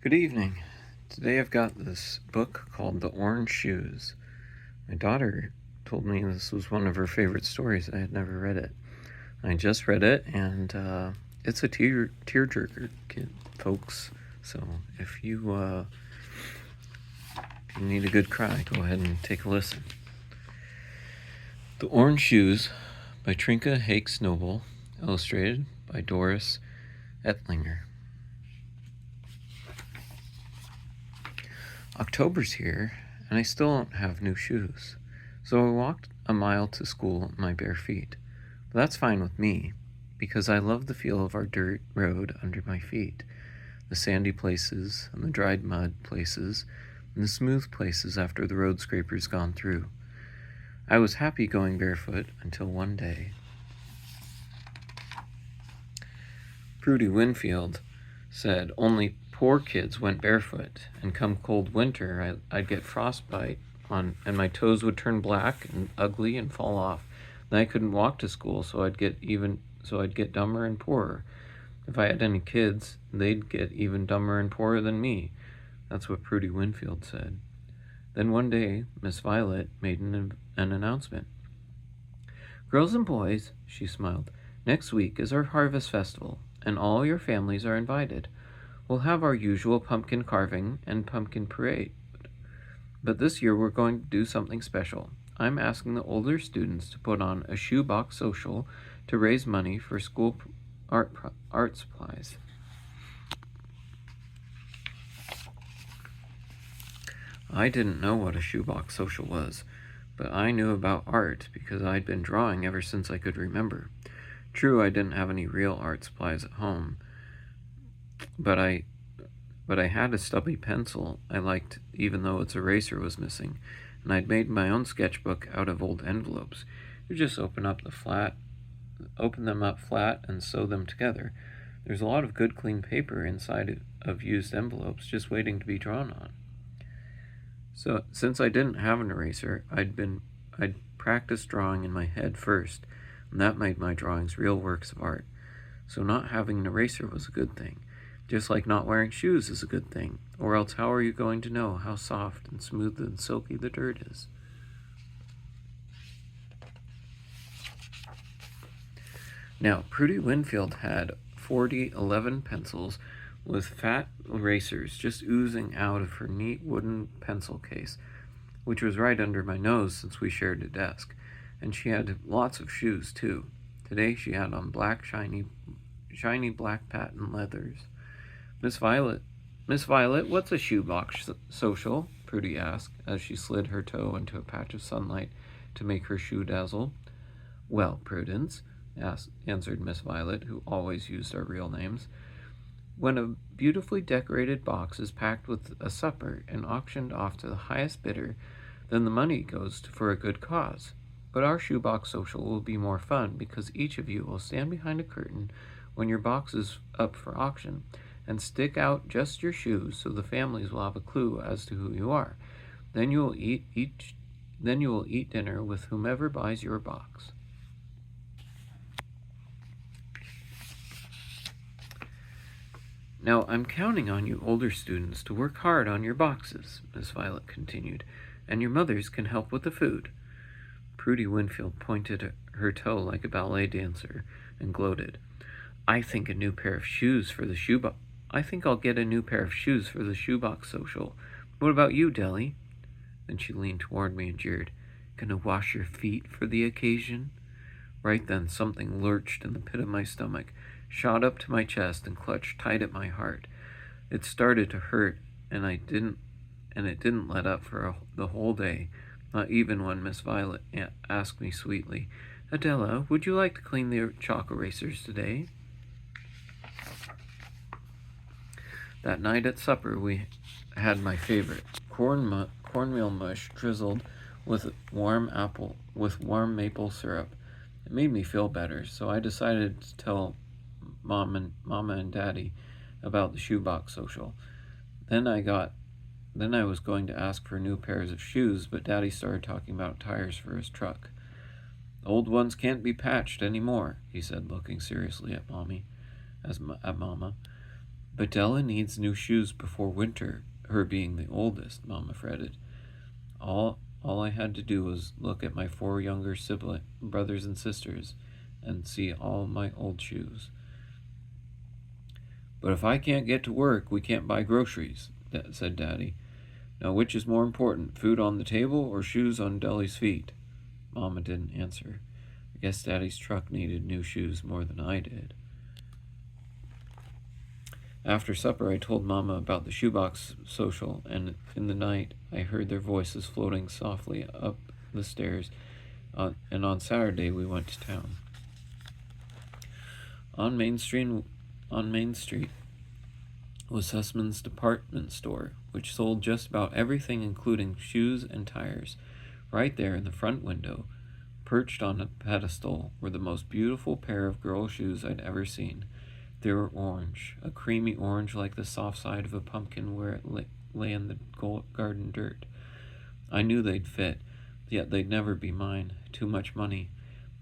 Good evening. Today I've got this book called The Orange Shoes. My daughter told me this was one of her favorite stories. I had never read it. I just read it, and it's a tearjerker, folks. So if you need a good cry, go ahead and take a listen. The Orange Shoes by Trinka Hakes Noble, illustrated by Doris Ettlinger. October's here, and I still don't have new shoes, so I walked a mile to school in my bare feet. But that's fine with me, because I love the feel of our dirt road under my feet, the sandy places and the dried mud places, and the smooth places after the road scraper's gone through. I was happy going barefoot until one day. Prudy Winfield said only poor kids went barefoot, and come cold winter I'd get frostbite and my toes would turn black and ugly and fall off. Then I couldn't walk to school, so I'd get dumber and poorer. If I had any kids, they'd get even dumber and poorer than me. That's what Prudy Winfield said. Then one day, Miss Violet made an announcement. "Girls and boys," she smiled, "next week is our harvest festival, and all your families are invited. We'll have our usual pumpkin carving and pumpkin parade. But this year we're going to do something special. I'm asking the older students to put on a shoebox social to raise money for school art supplies." I didn't know what a shoebox social was, but I knew about art because I'd been drawing ever since I could remember. True, I didn't have any real art supplies at home, but I had a stubby pencil I liked, even though its eraser was missing, and I'd made my own sketchbook out of old envelopes. You just open them up flat and sew them together. There's a lot of good clean paper inside of used envelopes just waiting to be drawn on. So since I didn't have an eraser, I'd practiced drawing in my head first, and that made my drawings real works of art. So not having an eraser was a good thing. Just like not wearing shoes is a good thing, or else how are you going to know how soft and smooth and silky the dirt is? Now, Prudy Winfield had 11 pencils with fat erasers just oozing out of her neat wooden pencil case, which was right under my nose since we shared a desk. And she had lots of shoes, too. Today she had on black, shiny black patent leathers. Miss Violet, what's a shoebox social?" Prudy asked, as she slid her toe into a patch of sunlight to make her shoe dazzle. "Well, Prudence," answered Miss Violet, who always used our real names, "when a beautifully decorated box is packed with a supper and auctioned off to the highest bidder, then the money goes for a good cause. But our shoebox social will be more fun because each of you will stand behind a curtain when your box is up for auction and stick out just your shoes so the families will have a clue as to who you are. Then you will eat dinner with whomever buys your box." "Now, I'm counting on you older students to work hard on your boxes," Miss Violet continued, "and your mothers can help with the food." Prudy Winfield pointed her toe like a ballet dancer and gloated. I think I'll get a new pair of shoes for the shoebox social. What about you, Deli?" Then she leaned toward me and jeered, "Gonna wash your feet for the occasion?" Right then something lurched in the pit of my stomach, shot up to my chest, and clutched tight at my heart. It started to hurt, and it didn't let up for the whole day, not even when Miss Violet asked me sweetly, "Adela, would you like to clean the chalk erasers today?" That night at supper, we had my favorite, cornmeal mush drizzled with warm maple syrup. It made me feel better, so I decided to tell Mama and Daddy about the shoebox social. Then I was going to ask for new pairs of shoes, but Daddy started talking about tires for his truck. "The old ones can't be patched anymore," he said, looking seriously at Mama. But Della needs new shoes before winter, her being the oldest, Mama fretted. All I had to do was look at my 4 younger brothers and sisters and see all my old shoes. But if I can't get to work, we can't buy groceries, said Daddy. Now, which is more important, food on the table or shoes on Deli's feet? Mama didn't answer. I guess Daddy's truck needed new shoes more than I did. After supper, I told Mama about the shoebox social, and in the night, I heard their voices floating softly up the stairs, and on Saturday, we went to town. On Main Street was Sussman's department store, which sold just about everything including shoes and tires. Right there in the front window, perched on a pedestal, were the most beautiful pair of girl shoes I'd ever seen. They were orange, a creamy orange like the soft side of a pumpkin where it lay in the garden dirt. I knew they'd fit, yet they'd never be mine. Too much money.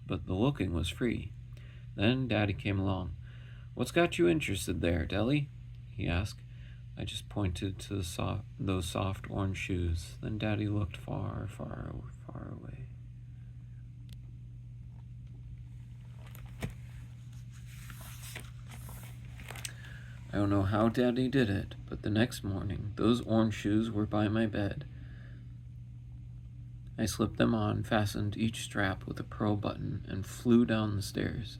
But the looking was free. Then Daddy came along. "What's got you interested there, Deli?" he asked. I just pointed to those soft orange shoes. Then Daddy looked far, far, far away. I don't know how Daddy did it, but the next morning, those orange shoes were by my bed. I slipped them on, fastened each strap with a pearl button, and flew downstairs.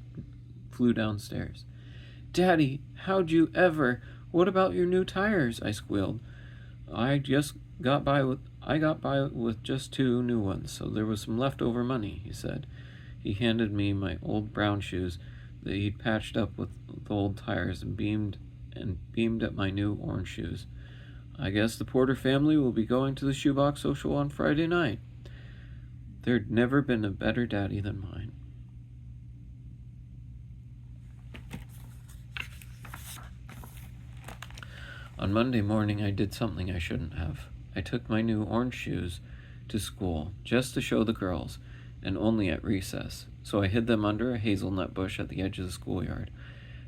"Daddy, how'd you ever? What about your new tires?" I squealed. I got by with just 2 new ones, so there was some leftover money," he said. He handed me my old brown shoes that he'd patched up with the old tires and beamed at my new orange shoes. "I guess the Porter family will be going to the shoebox social on Friday night." There'd never been a better daddy than mine. On Monday morning, I did something I shouldn't have. I took my new orange shoes to school just to show the girls, and only at recess, so I hid them under a hazelnut bush at the edge of the schoolyard.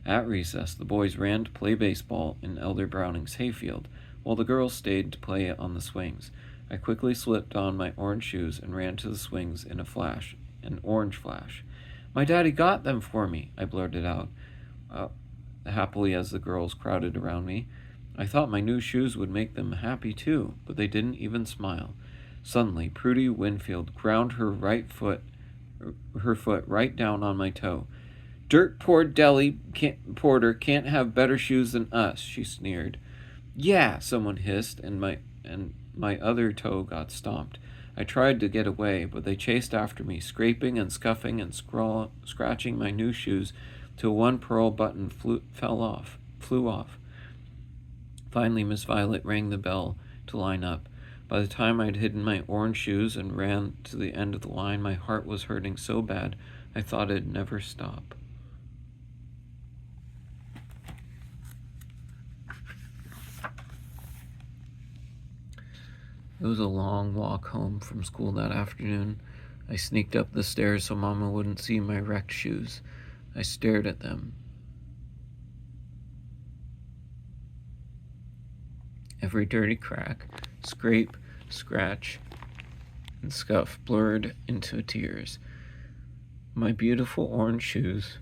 At recess, the boys ran to play baseball in Elder Browning's hayfield, while the girls stayed to play on the swings. I quickly slipped on my orange shoes and ran to the swings in an orange flash. "My daddy got them for me," I blurted out, happily as the girls crowded around me. I thought my new shoes would make them happy too, but they didn't even smile. Suddenly, Prudy Winfield ground her foot right down on my toe. "Dirt poor Porter can't have better shoes than us," she sneered. "Yeah," someone hissed, and my other toe got stomped. I tried to get away, but they chased after me, scraping and scuffing and scratching my new shoes till one pearl button flew off. Finally, Miss Violet rang the bell to line up. By the time I'd hidden my orange shoes and ran to the end of the line, my heart was hurting so bad I thought it'd never stop. It was a long walk home from school that afternoon. I sneaked up the stairs so Mama wouldn't see my wrecked shoes. I stared at them. Every dirty crack, scrape, scratch, and scuff blurred into tears. My beautiful orange shoes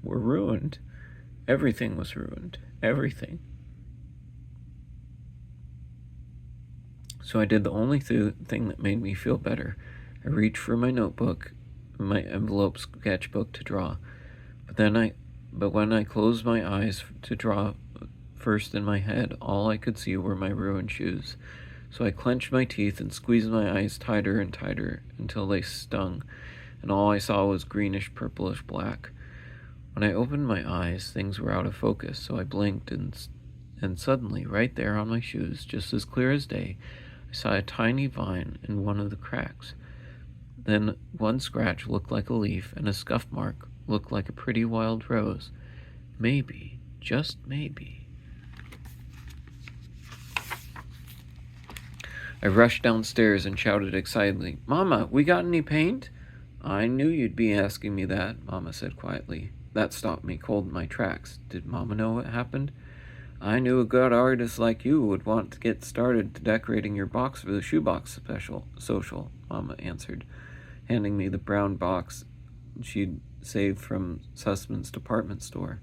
were ruined. Everything was ruined. Everything. So I did the only thing that made me feel better. I reached for my notebook, my envelope sketchbook to draw. But when I closed my eyes to draw first in my head, all I could see were my ruined shoes. So I clenched my teeth and squeezed my eyes tighter and tighter until they stung, and all I saw was greenish purplish black. When I opened my eyes, things were out of focus, so I blinked, and suddenly, right there on my shoes, just as clear as day, I saw a tiny vine in one of the cracks. Then one scratch looked like a leaf, and a scuff mark looked like a pretty wild rose. Maybe, just maybe. I rushed downstairs and shouted excitedly, "Mama, we got any paint?" "I knew you'd be asking me that," Mama said quietly. That stopped me cold in my tracks. Did Mama know what happened? I knew a good artist like you would want to get started decorating your box for the shoebox social, Mama answered, handing me the brown box she'd saved from Sussman's department store.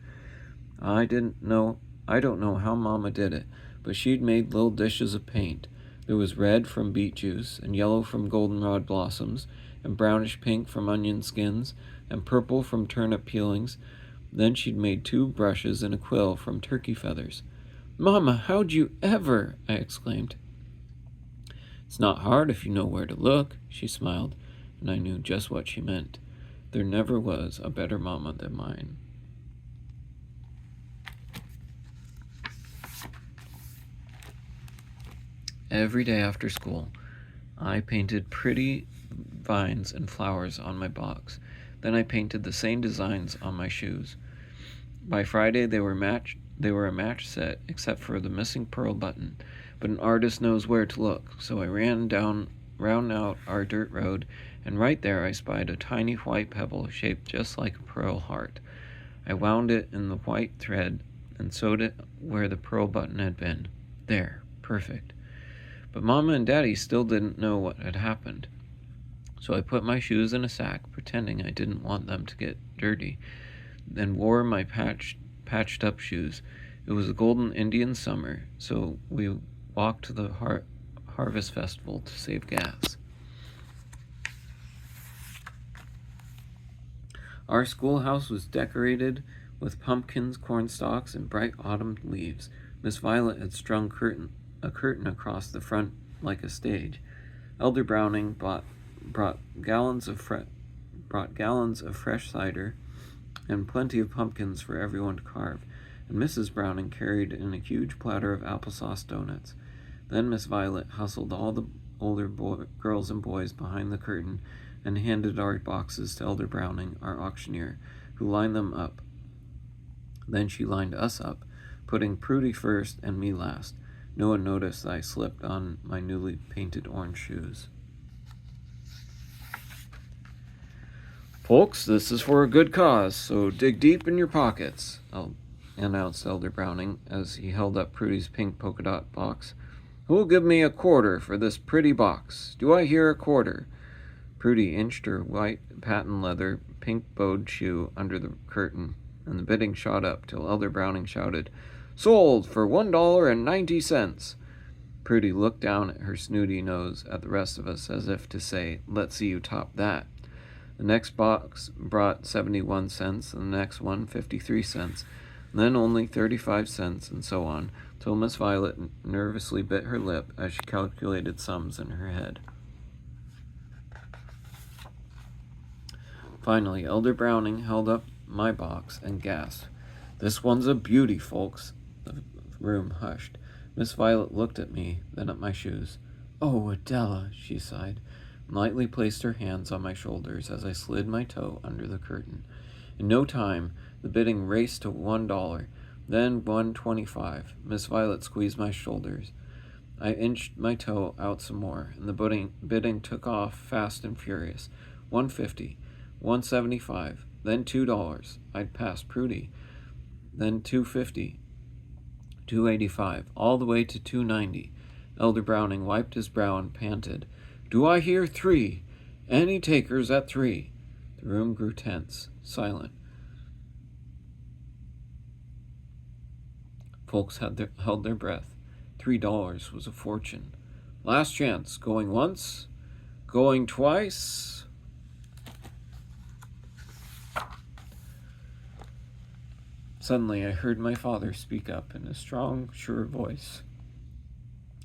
I don't know how Mama did it, but she'd made little dishes of paint. There was red from beet juice, and yellow from goldenrod blossoms, and brownish pink from onion skins, and purple from turnip peelings. Then she'd made 2 brushes and a quill from turkey feathers. Mama, how'd you ever? I exclaimed. It's not hard if you know where to look, she smiled, and I knew just what she meant. There never was a better mama than mine. Every day after school, I painted pretty vines and flowers on my box. Then I painted the same designs on my shoes. By Friday, they were a match set, except for the missing pearl button. But an artist knows where to look, so I ran out our dirt road, and right there I spied a tiny white pebble shaped just like a pearl heart. I wound it in the white thread and sewed it where the pearl button had been. There, perfect. But Mama and Daddy still didn't know what had happened. So I put my shoes in a sack, pretending I didn't want them to get dirty, then wore my patched up shoes. It was a golden Indian summer, so we walked to the Harvest Festival to save gas. Our schoolhouse was decorated with pumpkins, cornstalks, and bright autumn leaves. Miss Violet had strung a curtain across the front like a stage. Elder Browning brought gallons of fresh cider and plenty of pumpkins for everyone to carve, and Mrs. Browning carried in a huge platter of applesauce donuts. Then Miss Violet hustled all the older girls and boys behind the curtain and handed our boxes to Elder Browning, our auctioneer, who lined them up. Then she lined us up, putting Prudy first and me last. No one noticed I slipped on my newly painted orange shoes. Folks, this is for a good cause, so dig deep in your pockets, announced Elder Browning as he held up Prudy's pink polka dot box. Who'll give me a quarter for this pretty box? Do I hear a quarter? Prudy inched her white patent leather, pink-bowed shoe under the curtain, and the bidding shot up till Elder Browning shouted, Sold for $1.90. Prudy looked down at her snooty nose at the rest of us as if to say, Let's see you top that. The next box brought 71 cents, and the next one 53 cents, and then only 35 cents, and so on, till Miss Violet nervously bit her lip as she calculated sums in her head. Finally, Elder Browning held up my box and gasped, This one's a beauty, folks. The room hushed. Miss Violet looked at me, then at my shoes. Oh, Adela, she sighed, and lightly placed her hands on my shoulders as I slid my toe under the curtain. In no time, the bidding raced to $1, then $1.25. Miss Violet squeezed my shoulders. I inched my toe out some more, and the bidding took off fast and furious. $1.50, $1.75, then $2. I'd passed Prudy. Then $2.50, $2.85, all the way to $2.90. Elder Browning wiped his brow and panted, Do I hear 3? Any takers at 3? The room grew tense, silent. Folks held their breath. $3 was a fortune. Last chance. Going once? Going twice? Suddenly I heard my father speak up in a strong, sure voice.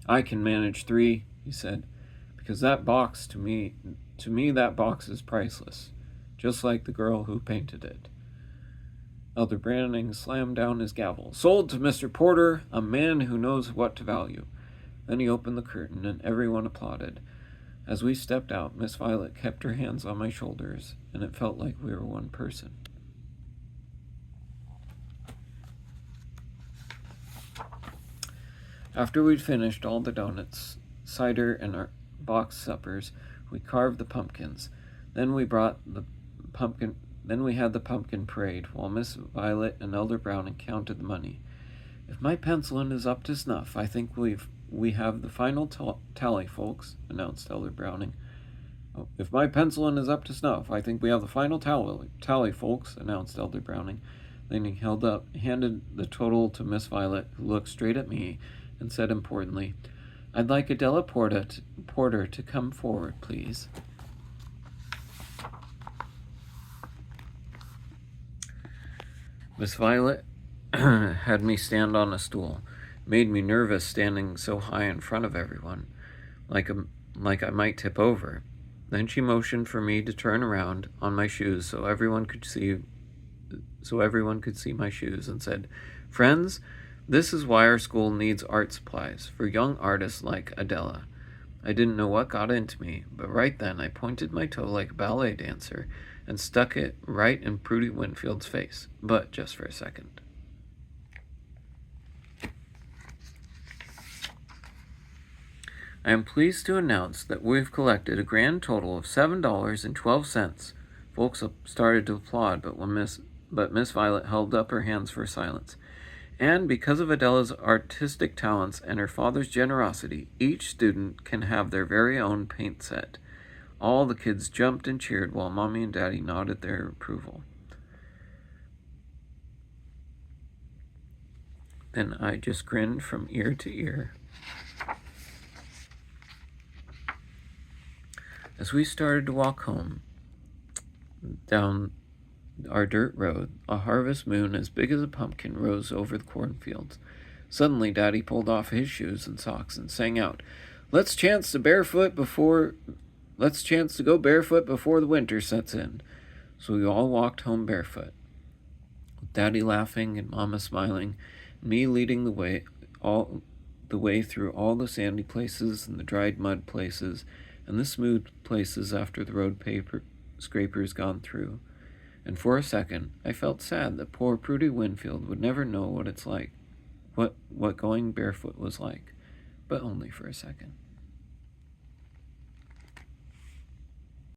I can manage 3, he said, because that box, to me that box is priceless, just like the girl who painted it. Elder Browning slammed down his gavel. Sold to Mr. Porter, a man who knows what to value. Then he opened the curtain, and everyone applauded. As we stepped out, Miss Violet kept her hands on my shoulders, and it felt like we were one person. After we'd finished all the donuts, cider, and our box suppers, we carved the pumpkins. Then we had the pumpkin parade, while Miss Violet and Elder Browning counted the money. If my penciling is up to snuff, I think we have the final tally, folks, announced Elder Browning. Oh, if my penciling is up to snuff, I think we have the final tally, folks, announced Elder Browning. Then he handed the total to Miss Violet, who looked straight at me and said importantly, I'd like Adela Porter to come forward, please. Miss Violet had me stand on a stool, made me nervous standing so high in front of everyone, like I might tip over. Then she motioned for me to turn around on my shoes so everyone could see my shoes, and said, Friends, this is why our school needs art supplies for young artists like Adela. I didn't know what got into me, but right then I pointed my toe like a ballet dancer and stuck it right in Prudy Winfield's face, but just for a second. I am pleased to announce that we've collected a grand total of $7.12. Folks started to applaud, but Miss Violet held up her hands for silence. And because of Adela's artistic talents and her father's generosity, each student can have their very own paint set. All the kids jumped and cheered while Mommy and Daddy nodded their approval. Then I just grinned from ear to ear. As we started to walk home down our dirt road, a harvest moon as big as a pumpkin rose over the cornfields. Suddenly, Daddy pulled off his shoes and socks and sang out, Let's chance to go barefoot before the winter sets in." So we all walked home barefoot, with Daddy laughing and Mama smiling, and me leading the way through all the sandy places and the dried mud places and the smooth places after the road scrapers gone through. And for a second, I felt sad that poor Prudy Winfield would never know what it's like, what going barefoot was like, but only for a second.